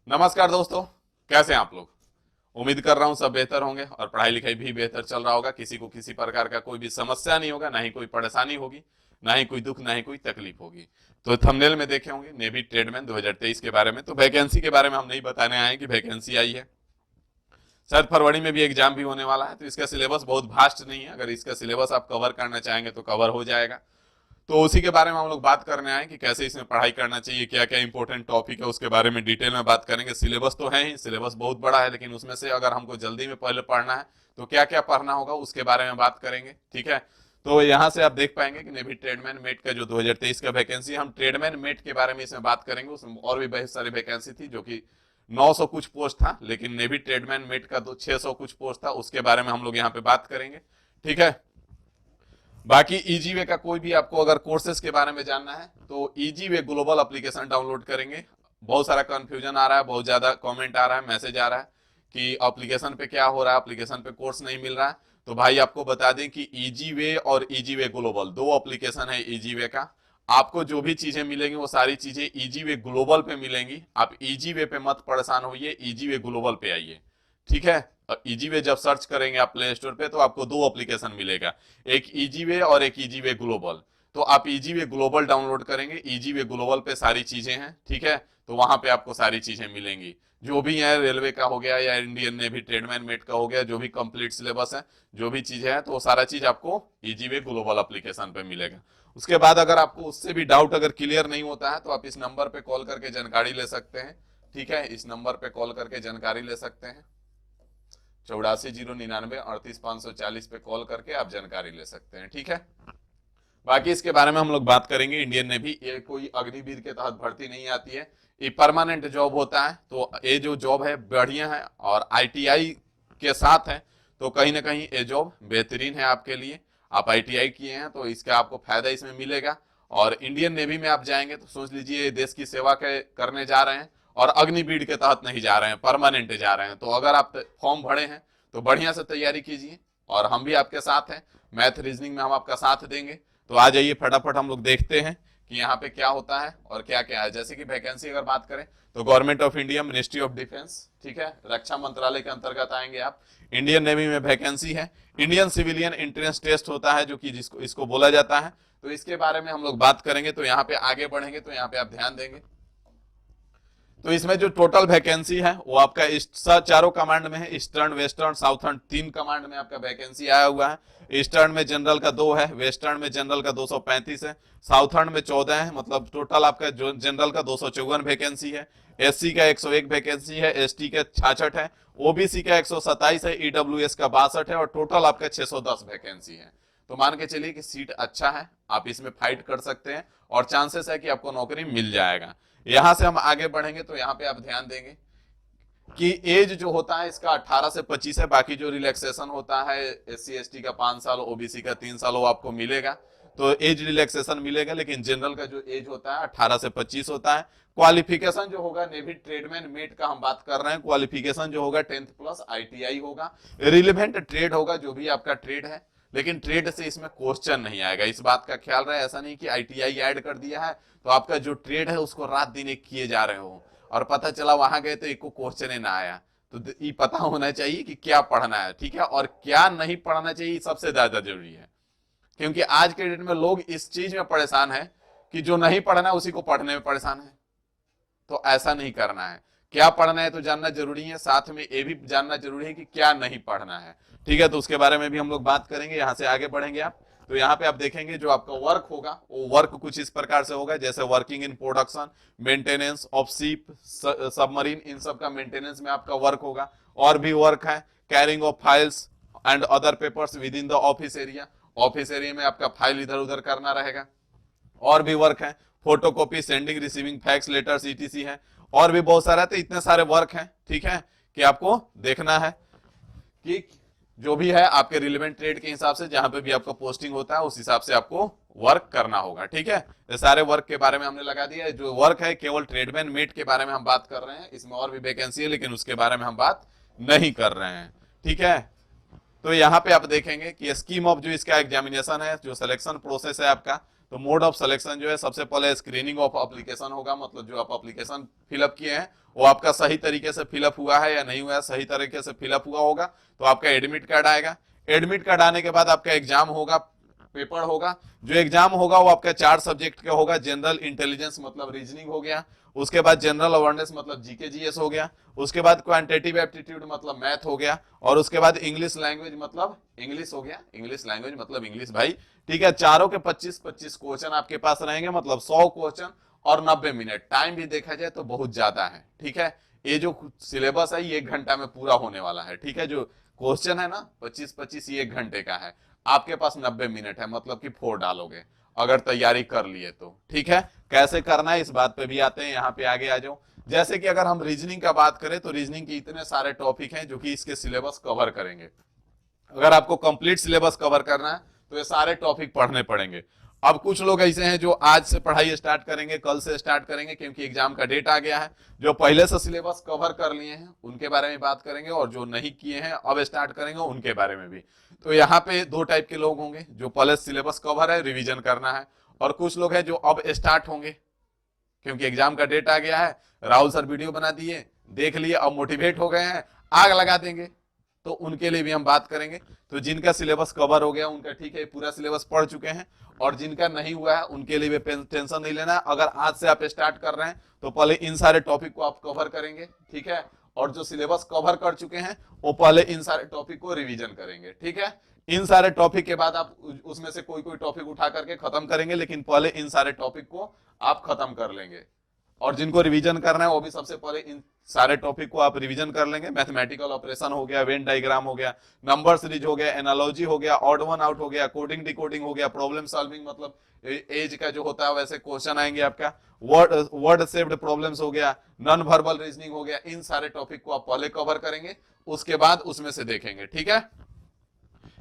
नमस्कार दोस्तों, कैसे हैं आप लोग। उम्मीद कर रहा हूं सब बेहतर होंगे और पढ़ाई लिखाई भी बेहतर चल रहा होगा। किसी को किसी प्रकार का कोई भी समस्या नहीं होगा, ना ही कोई परेशानी होगी, ना ही कोई दुख, ना ही कोई तकलीफ होगी। तो थंबनेल में देखे होंगे नेवी ट्रेडमैन 2023 के बारे में। तो वैकेंसी के बारे में हम नहीं बताने आए कि वैकेंसी आई है। शायद फरवरी में भी एग्जाम भी होने वाला है, तो इसका सिलेबस बहुत भास्ट नहीं है। अगर इसका सिलेबस आप कवर करना चाहेंगे तो कवर हो जाएगा। तो उसी के बारे में हम लोग बात करने आए कि कैसे इसमें पढ़ाई करना चाहिए, क्या क्या इंपॉर्टेंट टॉपिक है, उसके बारे में डिटेल में बात करेंगे। सिलेबस तो है ही, सिलेबस बहुत बड़ा है, लेकिन उसमें से अगर हमको जल्दी में पहले पढ़ना है तो क्या क्या पढ़ना होगा उसके बारे में बात करेंगे। ठीक है, तो यहाँ से आप देख पाएंगे कि नेवी ट्रेडमैन मेट का जो 2023 का वैकेंसी, हम ट्रेडमैन मेट के बारे में इसमें बात करेंगे। उसमें और भी बहुत सारी वैकेंसी थी, जो कि 900 कुछ पोस्ट था, लेकिन नेवी ट्रेडमैन मेट का 600 कुछ पोस्ट था, उसके बारे में हम लोग यहाँ पे बात करेंगे। ठीक है, बाकी इजी वे का कोई भी आपको अगर कोर्सेज के बारे में जानना है तो easy way global application download करेंगे। बहुत सारा कंफ्यूजन आ रहा है, बहुत ज्यादा कमेंट आ रहा है, मैसेज आ रहा है कि एप्लीकेशन पे क्या हो रहा है, एप्लीकेशन पे कोर्स नहीं मिल रहा है। तो भाई आपको बता दें कि इजी वे और इजी वे ग्लोबल दो एप्लीकेशन है इजी वे का। आपको जो भी चीजें मिलेंगी वो सारी चीजें इजी वे ग्लोबल पे मिलेंगी। आप इजी वे पे मत परेशान होइए, इजी वे ग्लोबल पे आइए। ठीक है, इजी वे जब सर्च करेंगे आप प्ले स्टोर पे तो आपको दो एप्लीकेशन मिलेगा, एक इजी वे और एक इजी वे ग्लोबल। तो आप इजी वे ग्लोबल डाउनलोड करेंगे, इजी वे ग्लोबल पे सारी चीजें हैं। ठीक है, तो वहां पे आपको सारी चीजें मिलेंगी, जो भी है रेलवे का हो गया या इंडियन नेवी ट्रेडमैन मेट का हो गया, जो भी कंप्लीट सिलेबस है, जो भी चीजें हैं, तो वो सारा चीज आपको इजी वे ग्लोबल एप्लीकेशन पे मिलेगा। उसके बाद अगर आपको उससे भी डाउट अगर क्लियर नहीं होता है तो आप इस नंबर पे कॉल करके जानकारी ले सकते हैं। ठीक है, इस नंबर पे कॉल करके जानकारी ले सकते हैं। 8409938540 पे कॉल करके आप जानकारी ले सकते हैं। ठीक है, बाकी इसके बारे में हम लोग बात करेंगे। इंडियन नेवी ये कोई अग्निवीर के तहत भर्ती नहीं आती है, ये परमानेंट जॉब होता है। तो ये जो जॉब है बढ़िया है और आईटीआई के साथ है, तो कहीं ना कहीं ये जॉब बेहतरीन है आपके लिए। आप आईटीआई किए हैं तो इसका आपको फायदा इसमें मिलेगा। और इंडियन नेवी में आप जाएंगे तो सोच लीजिए देश की सेवा करने जा रहे हैं और अग्निवीर के तहत नहीं जा रहे हैं, परमानेंट जा रहे हैं। तो अगर आप फॉर्म भरे हैं तो बढ़िया से तैयारी कीजिए और हम भी आपके साथ हैं। मैथ रीजनिंग में हम आपका साथ देंगे। तो आ जाइए फटाफट हम लोग देखते हैं कि यहाँ पे क्या होता है और क्या क्या है। जैसे कि वैकेंसी अगर बात करें तो government of India, ministry of defence, ठीक है, रक्षा मंत्रालय के अंतर्गत आएंगे आप। इंडियन नेवी में वैकेंसी है। इंडियन सिविलियन एंट्रेंस टेस्ट होता है, जो कि जिसको इसको बोला जाता है। तो इसके बारे में हम लोग बात करेंगे। तो यहाँ पे आगे बढ़ेंगे तो यहाँ पे आप ध्यान देंगे तो इसमें जो टोटल वैकेंसी है वो आपका चारों कमांड में है, ईस्टर्न, वेस्टर्न, साउथर्न, तीन कमांड में आपका वैकेंसी आया हुआ है। ईस्टर्न में जनरल का 2 है, वेस्टर्न में जनरल का 235 है, साउथर्न में 14 है। मतलब टोटल आपका जो जनरल का 254 वैकेंसी है। एससी का 101 वैकेंसी है, एसटी का 66 है, ओबीसी का 127 है, ईडब्ल्यूएस का 62 है और टोटल आपका 610 वैकेंसी है। तो मान के चलिए कि सीट अच्छा है, आप इसमें फाइट कर सकते हैं और चांसेस है कि आपको नौकरी मिल जाएगा। यहां से हम आगे बढ़ेंगे तो यहाँ पे आप ध्यान देंगे कि एज जो होता है इसका 18 से 25 है। बाकी जो रिलैक्सेशन होता है एससी एसटी का 5 साल, ओबीसी का 3 साल, वो आपको मिलेगा। तो एज रिलैक्सेशन मिलेगा, लेकिन जनरल का जो एज होता है 18 से 25 होता है। क्वालिफिकेशन जो होगा नेवी ट्रेडमैन मेट का हम बात कर रहे हैं, क्वालिफिकेशन जो होगा 10th प्लस आईटीआई होगा। रिलेवेंट ट्रेड होगा, जो भी आपका ट्रेड है, लेकिन ट्रेड से इसमें क्वेश्चन नहीं आएगा। इस बात का ख्याल रहे, ऐसा नहीं कि आईटीआई ऐड कर दिया है तो आपका जो ट्रेड है उसको रात दिन एक किए जा रहे हो और पता चला वहां गए तो एक को क्वेश्चन ही ना आया। तो ये पता होना चाहिए कि क्या पढ़ना है, ठीक है, और क्या नहीं पढ़ना चाहिए, सबसे ज्यादा जरूरी है। क्योंकि आज के डेट में लोग इस चीज में परेशान है कि जो नहीं पढ़ना है उसी को पढ़ने में परेशान है। तो ऐसा नहीं करना है। क्या पढ़ना है तो जानना जरूरी है, साथ में ये भी जानना जरूरी है कि क्या नहीं पढ़ना है। ठीक है, तो उसके बारे में भी हम लोग बात करेंगे। यहाँ से आगे बढ़ेंगे आप तो यहाँ पे आप देखेंगे जो आपका वर्क होगा वो वर्क कुछ इस प्रकार से होगा, जैसे working in production, maintenance of ship, submarine, इन सब का मेंटेनेंस में आपका वर्क होगा। और भी वर्क है, carrying of files and other papers with in the office area. Office area में आपका फाइल इधर उधर करना रहेगा। और भी वर्क है, photocopy, sending, receiving fax, letters, etc है। और भी बहुत सारा, तो इतने सारे वर्क हैं, ठीक है, कि आपको देखना है कि जो भी है आपके रिलेवेंट ट्रेड के हिसाब से, जहां पे भी आपका पोस्टिंग होता है उस हिसाब से आपको वर्क करना होगा। ठीक है, ये सारे वर्क के बारे में हमने लगा दिया है। जो वर्क है केवल ट्रेडमैन मेट के बारे में हम बात कर रहे हैं, इसमें और भी वैकेंसी है लेकिन उसके बारे में हम बात नहीं कर रहे हैं। ठीक है, तो यहाँ पे आप देखेंगे कि स्कीम ऑफ जो इसका एग्जामिनेशन है, जो सिलेक्शन प्रोसेस है आपका, तो मोड ऑफ सिलेक्शन जो है सबसे पहले स्क्रीनिंग ऑफ एप्लीकेशन होगा, मतलब जो आप एप्लीकेशन फिलअप किए हैं वो आपका सही तरीके से फिलअप हुआ है या नहीं हुआ है, सही तरीके से फिलअप हुआ होगा तो आपका एडमिट कार्ड आएगा। एडमिट कार्ड आने के बाद आपका एग्जाम होगा, पेपर होगा। जो एग्जाम होगा वो आपका 4 सब्जेक्ट का होगा। जनरल इंटेलिजेंस मतलब रीजनिंग हो गया, उसके बाद जनरल अवेयरनेस मतलब जीके जीएस हो गया, उसके बाद क्वांटिटेटिव एप्टीट्यूड मतलब मैथ हो गया, और उसके बाद इंग्लिश लैंग्वेज मतलब इंग्लिश हो गया, इंग्लिश लैंग्वेज मतलब इंग्लिश भाई। ठीक है, चारों के 25-25 क्वेश्चन आपके पास रहेंगे, मतलब 100 क्वेश्चन और 90 मिनट। टाइम भी देखा जाए तो बहुत ज्यादा है। ठीक है, ये जो सिलेबस है ये 1 घंटा में पूरा होने वाला है। ठीक है, जो क्वेश्चन है ना 25-25 ये 1 घंटे का है, आपके पास 90 मिनट है, मतलब कि 4 डालोगे अगर तैयारी कर लिए तो। ठीक है, कैसे करना है इस बात पे भी आते हैं, यहाँ पे आगे आ जाओ। जैसे कि अगर हम रीजनिंग का बात करें तो रीजनिंग के इतने सारे टॉपिक हैं जो कि इसके सिलेबस कवर करेंगे। अगर आपको कंप्लीट सिलेबस कवर करना है तो ये सारे टॉपिक पढ़ने पड़ेंगे। अब कुछ लोग ऐसे हैं जो आज से पढ़ाई स्टार्ट करेंगे, कल से स्टार्ट करेंगे क्योंकि एग्जाम का डेट आ गया है। जो पहले से सिलेबस कवर कर लिए हैं उनके बारे में बात करेंगे, और जो नहीं किए हैं अब स्टार्ट करेंगे उनके बारे में भी। तो यहाँ पे 2 टाइप के लोग होंगे, जो पहले सिलेबस कवर है रिविजन करना है, और कुछ लोग हैं जो अब स्टार्ट होंगे क्योंकि एग्जाम का डेट आ गया है। राहुल सर वीडियो बना दिए, देख लिए, अब मोटिवेट हो गए हैं, आग लगा देंगे, तो उनके लिए भी हम बात करेंगे। तो जिनका सिलेबस कवर हो गया उनका ठीक है, पूरा सिलेबस पढ़ चुके हैं, और जिनका नहीं हुआ है उनके लिए भी टेंशन नहीं लेना। अगर आज से आप स्टार्ट कर रहे हैं तो पहले इन सारे टॉपिक को आप कवर करेंगे। ठीक है, और जो सिलेबस कवर कर चुके हैं वो पहले इन सारे टॉपिक को रिवीजन करेंगे। ठीक है, इन सारे टॉपिक के बाद आप उसमें से कोई कोई टॉपिक उठा करके खत्म करेंगे, लेकिन पहले इन सारे टॉपिक को आप खत्म कर लेंगे। और जिनको रिवीजन करना है वो भी सबसे पहले इन सारे टॉपिक को आप रिवीजन कर लेंगे। मैथमेटिकल ऑपरेशन हो गया, वेन डायग्राम हो गया, नंबर सीरीज हो गया, एनालॉजी हो गया, ऑड वन आउट हो गया, कोडिंग डिकोडिंग हो गया, प्रॉब्लम सॉल्विंग मतलब एज का जो होता है वैसे क्वेश्चन आएंगे आपका, वर्ड सेव्ड प्रॉब्लम्स हो गया, नॉन वर्बल रीजनिंग हो गया। इन सारे टॉपिक को आप पहले कवर करेंगे, उसके बाद उसमें से देखेंगे। ठीक है,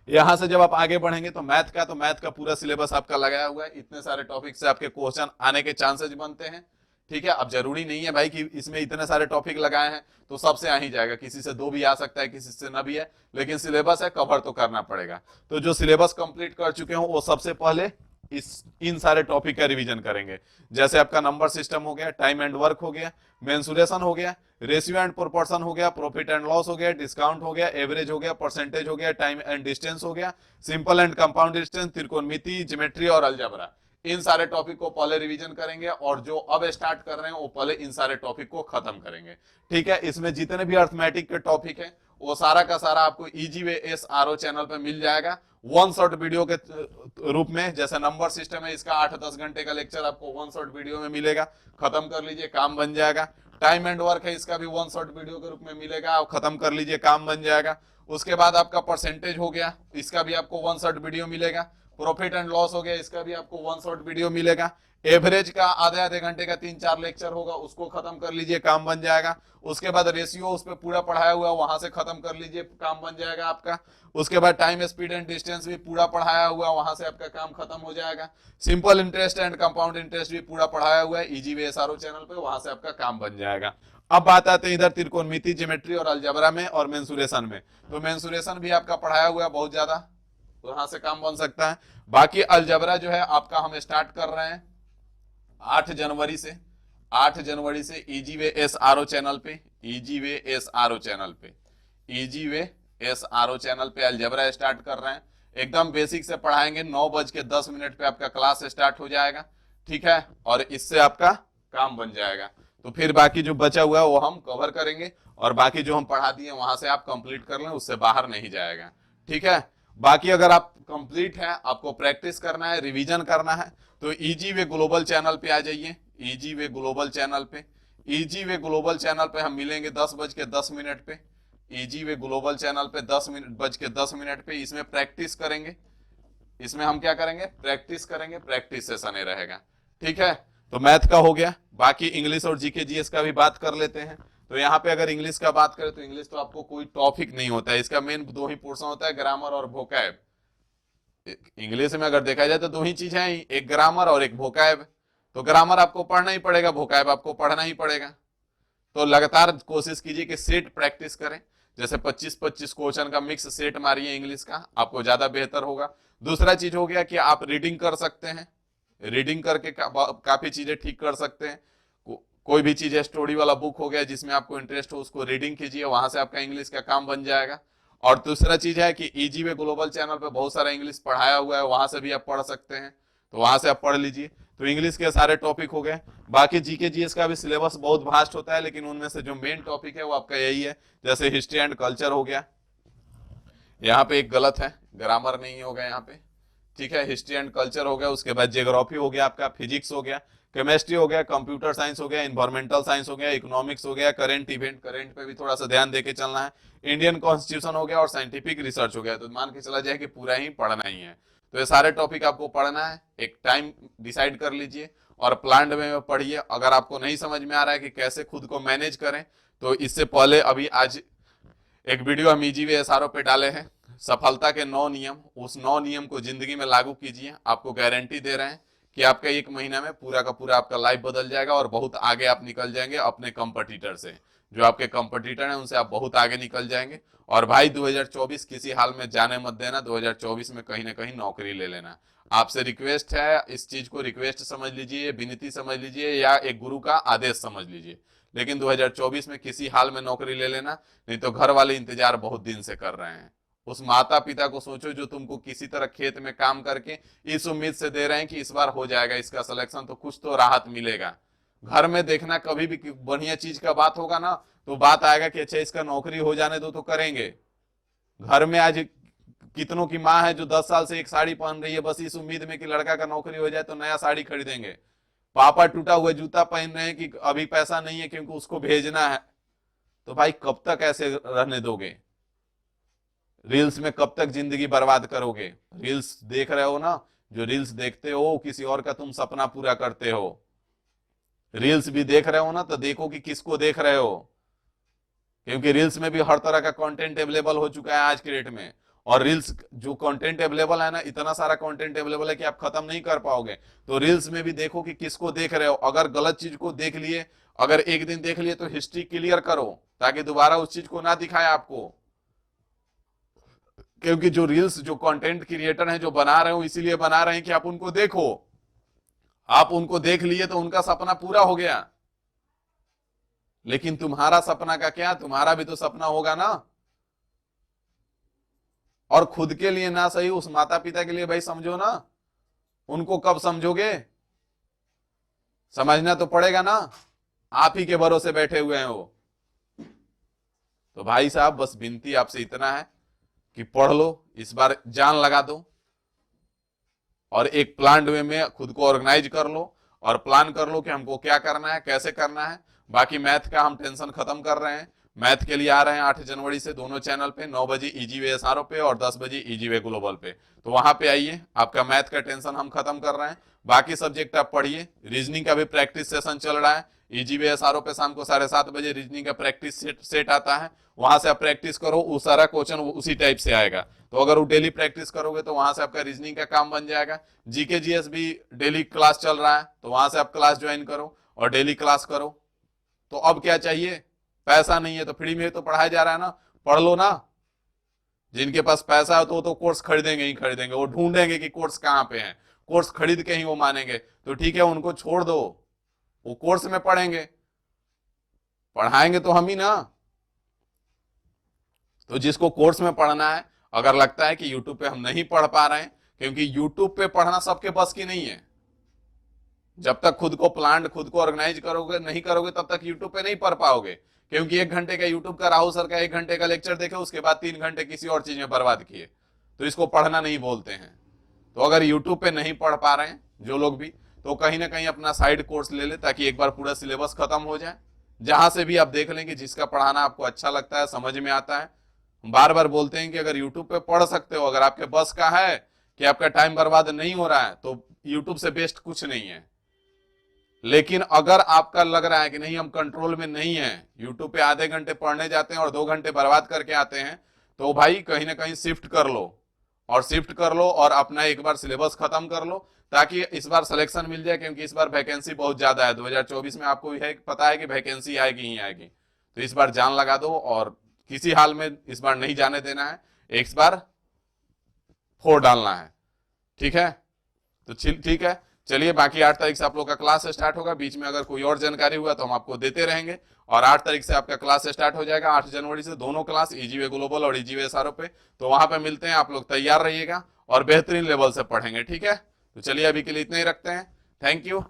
यहां से जब आप आगे बढ़ेंगे तो मैथ का पूरा सिलेबस आपका लगाया हुआ है। इतने सारे टॉपिक से आपके क्वेश्चन आने के चांसेस बनते हैं। ठीक है, अब जरूरी नहीं है भाई कि इसमें इतने सारे टॉपिक लगाए हैं तो सबसे आ ही जाएगा, किसी से 2 भी आ सकता है, किसी से ना भी है, लेकिन सिलेबस है, कवर तो करना पड़ेगा। तो जो सिलेबस कंप्लीट कर चुके हो वो सबसे पहले इन सारे टॉपिक का रिवीजन करेंगे। जैसे आपका नंबर सिस्टम हो गया, टाइम एंड वर्क हो गया, मेंसुरेशन हो गया, रेशियो एंड प्रोपोर्शन हो गया, प्रॉफिट एंड लॉस हो गया, डिस्काउंट हो गया, एवरेज हो गया, परसेंटेज हो गया, टाइम एंड डिस्टेंस हो गया, सिंपल एंड कंपाउंड डिस्टेंस, त्रिकोणमिति, ज्योमेट्री और अलजेब्रा। इन सारे टॉपिक को पहले रिवीजन करेंगे, और जो अब स्टार्ट कर रहे हैं वो पहले इन सारे टॉपिक को खत्म करेंगे। ठीक है, इसमें जितने भी अर्थमेटिक के टॉपिक है वो सारा का सारा आपको easy way S R O channel पे मिल जाएगा, 1 शॉट वीडियो के रूप में। जैसे नंबर सिस्टम है इसका 8-10 घंटे का लेक्चर आपको 1 शॉट वीडियो में मिलेगा, खत्म कर लीजिए, काम बन जाएगा। टाइम एंड वर्क है इसका भी 1 शॉट वीडियो के रूप में मिलेगा, आप खत्म कर लीजिए, काम बन जाएगा। उसके बाद आपका परसेंटेज हो गया, इसका भी आपको 1 शॉट वीडियो मिलेगा। प्रॉफिट एंड लॉस हो गया, इसका भी आपको 1 शॉट वीडियो मिलेगा। एवरेज का आधे घंटे का 3-4 लेक्चर होगा, उसको खत्म कर लीजिए, काम बन जाएगा। उसके बाद रेशियो उस पर पूरा पढ़ाया हुआ, वहां से खत्म कर लीजिए, काम बन जाएगा आपका। उसके बाद टाइम स्पीड एंड डिस्टेंस भी पूरा पढ़ाया हुआ, वहां से आपका काम खत्म हो जाएगा। Simple interest and compound interest भी पूरा पढ़ाया हुआ है इजी वे एसआरओ चैनल पे, वहां से आपका काम बन जाएगा। अब बात आते हैं इधर त्रिकोणमिति, ज्योमेट्री और अलजेब्रा में और मेंसुरेशन में। तो मेंसुरेशन भी आपका पढ़ाया हुआ है बहुत ज्यादा, तो यहां से काम बन सकता है। बाकी अलजेब्रा जो है आपका हम स्टार्ट कर रहे हैं 8 जनवरी से। 8 जनवरी से easy way S R O channel पे, easy way S R O channel पे, easy way S R O channel पे अलजेब्रा स्टार्ट कर रहे हैं। एकदम बेसिक से पढ़ाएंगे, 9:10 पे आपका क्लास स्टार्ट हो जाएगा। ठीक है, और इससे आपका काम बन जाएगा। तो फिर बाकी जो बचा हुआ है वो हम कवर करेंगे, और बाकी जो हम पढ़ा दिए वहां से आप कंप्लीट कर लें, उससे बाहर नहीं जाएगा। ठीक है, बाकी अगर आप कंप्लीट है, आपको प्रैक्टिस करना है, रिवीजन करना है, तो इजी वे ग्लोबल चैनल पे आ जाइए। इजी वे ग्लोबल चैनल पे, इजी वे ग्लोबल चैनल पे हम मिलेंगे 10:10 पे। इजी वे ग्लोबल चैनल पे 10:10 पे इसमें प्रैक्टिस करेंगे। इसमें हम क्या करेंगे, प्रैक्टिस करेंगे, प्रैक्टिस सेशन रहेगा। ठीक है, तो मैथ का हो गया। बाकी इंग्लिश और जीके जीएस का भी बात कर लेते हैं। तो यहाँ पे अगर इंग्लिश का बात करें तो इंग्लिश तो आपको कोई टॉपिक नहीं होता है, इसका मेन 2 ही पोर्शन होता है, ग्रामर और वोकैब। इंग्लिश में अगर देखा जाए तो 2 ही चीज है, एक ग्रामर और एक वोकैब। तो ग्रामर आपको पढ़ना ही पड़ेगा, वोकैब आपको पढ़ना ही पड़ेगा। तो लगातार कोशिश कीजिए कि सेट प्रैक्टिस करें, जैसे 25-25 क्वेश्चन का मिक्स सेट मारिए इंग्लिश का, आपको ज्यादा बेहतर होगा। दूसरा चीज हो गया कि आप रीडिंग कर सकते हैं, रीडिंग करके काफी चीजें ठीक कर सकते हैं। कोई भी चीज है, स्टोरी वाला बुक हो गया जिसमें आपको इंटरेस्ट हो, उसको रीडिंग कीजिए, वहां से आपका इंग्लिश का काम बन जाएगा। और दूसरा चीज है कि इजी वे ग्लोबल चैनल पे बहुत सारा इंग्लिश पढ़ाया हुआ है, वहां से भी आप पढ़ सकते हैं, तो वहां से आप पढ़ लीजिए। तो इंग्लिश के सारे टॉपिक हो गए। बाकी जीके जीएस का भी सिलेबस बहुत वास्ट होता है, लेकिन उनमें से जो मेन टॉपिक है वो आपका यही है। जैसे हिस्ट्री एंड कल्चर हो गया, यहाँ पे एक गलत है, ग्रामर नहीं होगा यहाँ पे, ठीक है। हिस्ट्री एंड कल्चर हो गया, उसके बाद जियोग्राफी हो गया आपका, फिजिक्स हो गया, केमिस्ट्री हो गया, कंप्यूटर साइंस हो गया, इन्वायरमेंटल साइंस हो गया, इकोनॉमिक्स हो गया, करंट इवेंट, करंट पे भी थोड़ा सा ध्यान देके चलना है, इंडियन कॉन्स्टिट्यूशन हो गया और साइंटिफिक रिसर्च हो गया। तो मान के चला जाए कि पूरा ही पढ़ना ही है। तो ये सारे टॉपिक आपको पढ़ना है, एक टाइम डिसाइड कर लीजिए और प्लान्ड में पढ़िए। अगर आपको नहीं समझ में आ रहा है कि कैसे खुद को मैनेज करें, तो इससे पहले अभी आज एक वीडियो हम इजी वे एसआरओ पे डाले हैं, सफलता के 9 नियम। उस 9 नियम को जिंदगी में लागू कीजिए, आपको गारंटी दे रहे हैं कि आपका 1 महीना में पूरा का पूरा आपका लाइफ बदल जाएगा और बहुत आगे आप निकल जाएंगे अपने कंपटीटर से। जो आपके कंपटीटर हैं उनसे आप बहुत आगे निकल जाएंगे। और भाई 2024 किसी हाल में जाने मत देना, 2024 में कहीं ना कहीं नौकरी ले लेना। आपसे रिक्वेस्ट है, इस चीज को रिक्वेस्ट समझ लीजिए, विनती समझ लीजिए, या एक गुरु का आदेश समझ लीजिए, लेकिन 2024 में किसी हाल में नौकरी ले लेना, नहीं तो घर वाले इंतजार बहुत दिन से कर रहे हैं। उस माता पिता को सोचो जो तुमको किसी तरह खेत में काम करके इस उम्मीद से दे रहे हैं कि इस बार हो जाएगा इसका सिलेक्शन, तो कुछ तो राहत मिलेगा। घर में देखना, कभी भी बढ़िया चीज का बात होगा ना, तो बात आएगा कि अच्छा इसका नौकरी हो जाने दो तो करेंगे। घर में आज कितनों की माँ है जो 10 साल से एक साड़ी पहन रही है, बस इस उम्मीद में कि लड़का का नौकरी हो जाए तो नया साड़ी खरीदेंगे। पापा टूटा हुआ जूता पहन रहे हैं कि अभी पैसा नहीं है क्योंकि उसको भेजना है। तो भाई कब तक ऐसे रहने दोगे? रील्स में कब तक जिंदगी बर्बाद करोगे? रील्स देख रहे हो ना, जो रील्स देखते हो किसी और का तुम सपना पूरा करते हो। रील्स भी देख रहे हो ना, तो देखो कि किसको देख रहे हो, क्योंकि रील्स में भी हर तरह का कंटेंट अवेलेबल हो चुका है आज के डेट में। और रील्स जो कंटेंट अवेलेबल है ना, इतना सारा कंटेंट अवेलेबल है कि आप खत्म नहीं कर पाओगे। तो रील्स में भी देखो कि किसको देख रहे हो। अगर गलत चीज को देख लिए, अगर एक दिन देख लिए, तो हिस्ट्री क्लियर करो ताकि दोबारा उस चीज को ना दिखाए आपको। क्योंकि जो रील्स, जो कंटेंट क्रिएटर हैं, जो बना रहे हो, इसीलिए बना रहे हैं कि आप उनको देखो। आप उनको देख लिए तो उनका सपना पूरा हो गया, लेकिन तुम्हारा सपना का क्या? तुम्हारा भी तो सपना होगा ना। और खुद के लिए ना सही, उस माता पिता के लिए भाई समझो ना। उनको कब समझोगे? समझना तो पड़ेगा ना, आप ही के भरोसे बैठे हुए हैं वो। तो भाई साहब, बस विनती आपसे इतना है कि पढ़ लो, इस बार जान लगा दो और एक प्लान वे में खुद को ऑर्गेनाइज कर लो और प्लान कर लो कि हमको क्या करना है, कैसे करना है। बाकी मैथ का हम टेंशन खत्म कर रहे हैं। मैथ के लिए आ रहे हैं 8 जनवरी से दोनों चैनल पे, 9 बजे इजी वे एसआरओ पे और 10 बजे इजी वे ग्लोबल पे। तो वहां पे आइए, आपका मैथ का टेंशन हम खत्म कर रहे हैं। बाकी सब्जेक्ट आप पढ़िए। रीजनिंग का भी प्रैक्टिस सेशन चल रहा है इजी वे एसआरओ पे, शाम को 7:30 बजे रीजनिंग का प्रैक्टिस सेट आता है, वहां से आप प्रैक्टिस करो। वो सारा क्वेश्चन उसी टाइप से आएगा, तो अगर वो डेली प्रैक्टिस करोगे तो वहां से आपका रीजनिंग का काम बन जाएगा। जीके जीएस भी डेली क्लास चल रहा है, तो वहां से आप क्लास ज्वाइन करो और डेली क्लास करो। तो अब क्या चाहिए? पैसा नहीं है तो फ्री में तो पढ़ाया जा रहा है ना, पढ़ लो ना। जिनके पास पैसा है तो कोर्स खरीदेंगे ही खरीदेंगे, वो ढूंढेंगे कि कोर्स कहाँ पे है, कोर्स खरीद के ही वो मानेंगे। तो ठीक है, उनको छोड़ दो, वो कोर्स में पढ़ेंगे, पढ़ाएंगे तो हम ही ना। तो जिसको कोर्स में पढ़ना है, अगर लगता है कि यूट्यूब पे हम नहीं पढ़ पा रहे हैं, क्योंकि यूट्यूब पे पढ़ना सबके बस की नहीं है। जब तक खुद को प्लान, खुद को ऑर्गेनाइज करोगे नहीं करोगे, तब तक यूट्यूब पे नहीं पढ़ पाओगे। क्योंकि 1 घंटे का यूट्यूब का, राहुल सर का 1 घंटे का लेक्चर देखे, उसके बाद 3 घंटे किसी और चीज में बर्बाद किए, तो इसको पढ़ना नहीं बोलते हैं। तो अगर यूट्यूब पे नहीं पढ़ पा रहे हैं जो लोग भी, तो कहीं ना कहीं अपना साइड कोर्स ले ले, ताकि एक बार पूरा सिलेबस खत्म हो जाए। जहां से भी आप देख लेंगे जिसका पढ़ाना आपको अच्छा लगता है, समझ में आता है। बार बार बोलते हैं कि अगर यूट्यूब पे पढ़ सकते हो, अगर आपके बस का है कि आपका टाइम बर्बाद नहीं हो रहा है, तो यूट्यूब से बेस्ट कुछ नहीं है। लेकिन अगर आपका लग रहा है कि नहीं हम कंट्रोल में नहीं है, यूट्यूब पे आधे घंटे पढ़ने जाते हैं और 2 घंटे बर्बाद करके आते हैं, तो भाई कहीं ना कहीं शिफ्ट कर लो, और शिफ्ट कर लो और अपना एक बार सिलेबस खत्म कर लो, ताकि इस बार सिलेक्शन मिल जाए। क्योंकि इस बार वैकेंसी बहुत ज्यादा है, 2024 में आपको है पता है कि वैकेंसी आएगी ही आएगी। तो इस बार जान लगा दो और किसी हाल में इस बार नहीं जाने देना है, एक बार फोड़ डालना है। ठीक है, तो ठीक है, चलिए, बाकी 8 तारीख से आप लोग का क्लास स्टार्ट होगा। बीच में अगर कोई और जानकारी हुआ तो हम आपको देते रहेंगे। और 8 तारीख से आपका क्लास स्टार्ट हो जाएगा, 8 जनवरी से दोनों क्लास, ईजीवे ग्लोबल और ईजीवे एसआरओ पे। तो वहां पे मिलते हैं, आप लोग तैयार रहिएगा और बेहतरीन लेवल से पढ़ेंगे, ठीक है। तो चलिए, अभी के लिए इतना ही रखते हैं। Thank you.